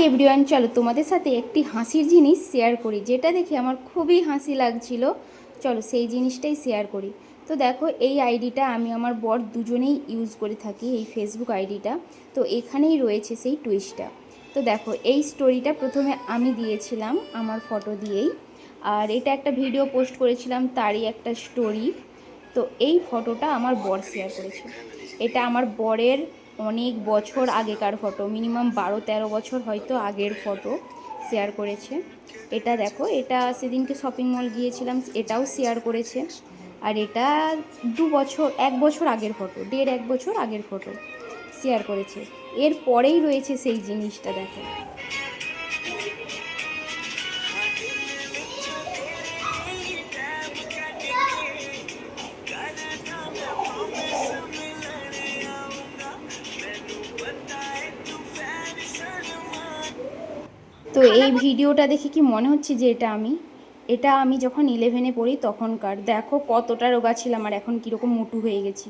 Everyone, চলো তোমাদের সাথে একটি হাসির জিনিস শেয়ার করি, যেটা দেখে আমার খুবই হাসি লাগছিল। চলো সেই জিনিসটাই শেয়ার করি। তো দেখো, এই আইডিটা আমি আমার বর দুজনেই ইউজ করে থাকি, এই ফেসবুক আইডিটা। তো এখানেই রয়েছে সেই টুইস্টটা। তো দেখো, এই স্টোরিটা প্রথমে আমি দিয়েছিলাম আমার ফটো দিয়েই, আর এটা একটা ভিডিও পোস্ট করেছিলাম, তারই একটা স্টোরি। তো এই ফটোটা আমার বর শেয়ার করেছে। এটা আমার বরের অনেক বছর আগেকার ফটো, মিনিমাম 12-13 বছর হয়তো আগের ফটো শেয়ার করেছে। এটা দেখো, এটা সেদিনকে শপিং মল গিয়েছিলাম, এটাও শেয়ার করেছে। আর এটা 2 বছর 1 বছর আগের ফটো, 1.5 বছর আগের ফটো শেয়ার করেছে। এর পরেই রয়েছে সেই জিনিসটা, দেখো। তো এই ভিডিওটা দেখে কি মনে হচ্ছে যে এটা আমি যখন 11-এ পড়ি তখনকার। দেখো কতটা রোগা ছিলাম আর এখন কীরকম মোটু হয়ে গেছি।